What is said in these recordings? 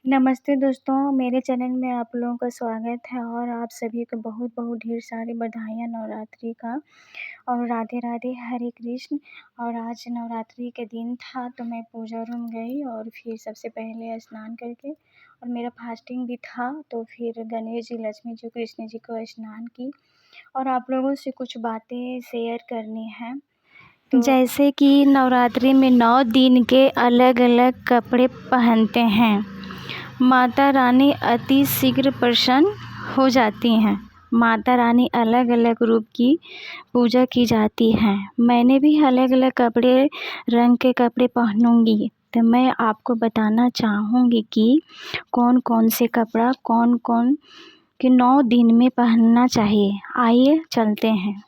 नमस्ते दोस्तों, मेरे चैनल में आप लोगों का स्वागत है और आप सभी को बहुत-बहुत ढेर सारी बधाइयाँ नवरात्रि का और राधे-राधे, हरे कृष्ण। और आज नवरात्रि के दिन था तो मैं पूजा रूम गई और फिर सबसे पहले स्नान करके और मेरा फास्टिंग भी था, तो फिर गणेश जी, लक्ष्मी जी, कृष्ण जी को स्नान की और आप लोगों से कुछ बातें शेयर करनी है। तो जैसे कि नवरात्रि में 9 दिन के अलग-अलग कपड़े पहनते हैं। माता रानी अति शीघ्र प्रसन्न हो जाती हैं। माता रानी अलग अलग रूप की पूजा की जाती है। मैंने भी अलग अलग रंग के कपड़े पहनूंगी, तो मैं आपको बताना चाहूँगी कि कौन कौन से कपड़ा कौन कौन के 9 दिन में पहनना चाहिए। आइए चलते हैं।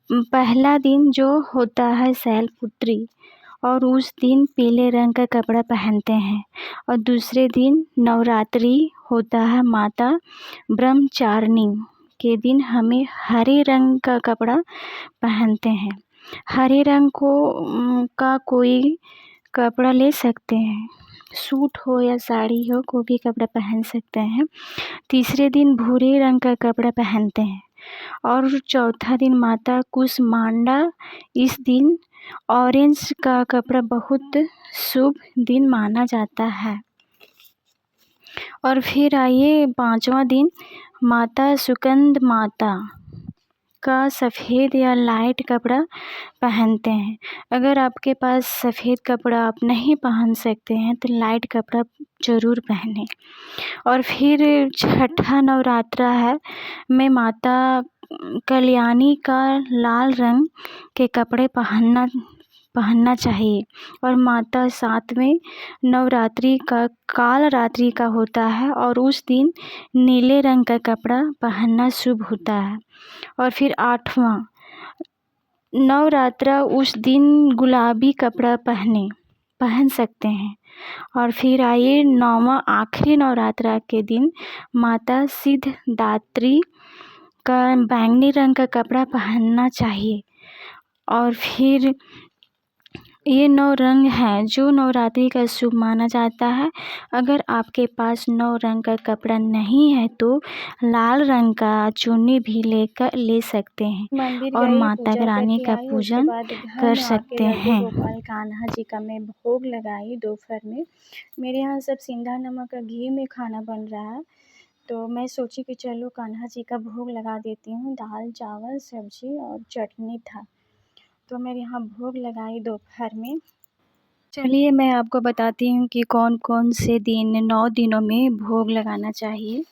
पहला दिन जो होता है शैलपुत्री, और उस दिन पीले रंग का कपड़ा पहनते हैं। और दूसरे दिन नवरात्रि होता है माता ब्रह्मचारिणी के दिन हमें हरे रंग का कपड़ा पहनते हैं। हरे रंग का कोई कपड़ा ले सकते हैं, सूट हो या साड़ी हो, कोई भी कपड़ा पहन सकते हैं। तीसरे दिन भूरे रंग का कपड़ा पहनते हैं। और चौथा दिन माता कुष्मांडा, इस दिन ऑरेंज का कपड़ा बहुत शुभ दिन माना जाता है। और फिर आइए 5वां दिन माता सुकंद माता का सफ़ेद या लाइट कपड़ा पहनते हैं। अगर आपके पास सफ़ेद कपड़ा आप नहीं पहन सकते हैं तो लाइट कपड़ा ज़रूर पहनें। और फिर छठा नवरात्रा है में माता कल्याणी का लाल रंग के कपड़े पहनना चाहिए। और माता 7वें नवरात्रि का काल रात्रि का होता है और उस दिन नीले रंग का कपड़ा पहनना शुभ होता है। और फिर 8वां नवरात्रा, उस दिन गुलाबी कपड़ा पहन सकते हैं। और फिर आइए 9वां आखिरी नवरात्रा के दिन माता सिद्धिदात्री का बैंगनी रंग का कपड़ा पहनना चाहिए। और फिर ये 9 रंग हैं जो नवरात्रि का शुभ माना जाता है। अगर आपके पास 9 रंग का कपड़ा नहीं है तो लाल रंग का चुन्नी भी ले सकते हैं और माता रानी का पूजन कर सकते हैं। गोपाल कान्हा जी का मैं भोग लगाई दोपहर में। मेरे यहाँ सब सिंधा नमक का घी में खाना बन रहा है, तो मैं सोची कि चलो कान्हा जी का भोग लगा देती हूँ। दाल चावल सब्जी और चटनी था, तो मैं यहाँ भोग लगाई दोपहर में। चलिए मैं आपको बताती हूँ कि कौन कौन से दिन 9 दिनों में भोग लगाना चाहिए।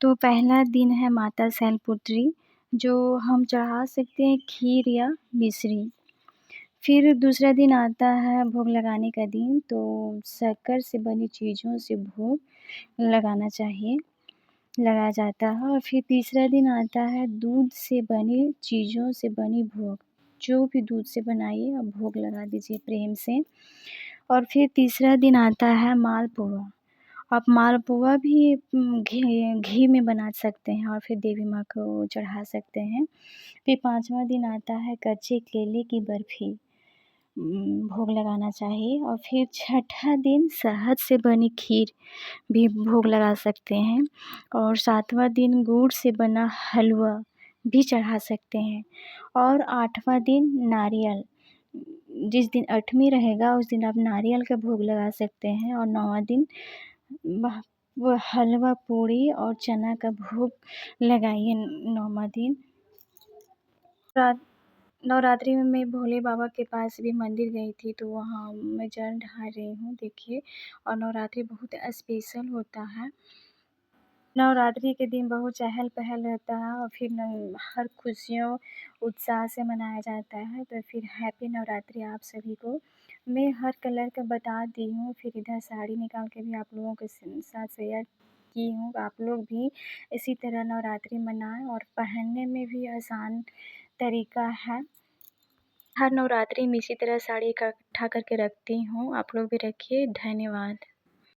तो पहला दिन है माता शैलपुत्री, जो हम चढ़ा सकते हैं खीर या मिश्री। फिर दूसरा दिन आता है भोग लगाने का दिन, तो शक्कर से बनी चीज़ों से भोग लगाया जाता है। और फिर तीसरा दिन आता है दूध से बनी चीज़ों से बनी भोग, जो भी दूध से बनाइए और भोग लगा दीजिए प्रेम से। और फिर तीसरा दिन आता है मालपुआ। आप मालपुआ भी घी में बना सकते हैं और फिर देवी माँ को चढ़ा सकते हैं। फिर 5वां दिन आता है कच्चे केले की बर्फ़ी, भोग लगाना चाहिए। और फिर छठा दिन शहद से बनी खीर भी भोग लगा सकते हैं। और 7वां दिन गुड़ से बना हलवा भी चढ़ा सकते हैं। और 8वां दिन नारियल, जिस दिन 8वीं रहेगा उस दिन आप नारियल का भोग लगा सकते हैं। और 9वां दिन वो हलवा पूड़ी और चना का भोग लगाइए 9वां दिन। नवरात्रि में मैं भोले बाबा के पास भी मंदिर गई थी, तो वहाँ मैं जल ढार रही हूँ देखिए। और नवरात्रि बहुत स्पेशल होता है। नवरात्रि के दिन बहुत चहल पहल रहता है और फिर हर खुशियों उत्साह से मनाया जाता है। तो फिर हैप्पी नवरात्रि आप सभी को। मैं हर कलर का बता दी हूँ, फिर इधर साड़ी निकाल के भी आप लोगों के साथ शेयर की हूँ। आप लोग भी इसी तरह नवरात्रि मनाएं और पहनने में भी आसान तरीका है। हर नवरात्रि में इसी तरह साड़ी इकट्ठा करके रखती हूँ, आप लोग भी रखिए। धन्यवाद।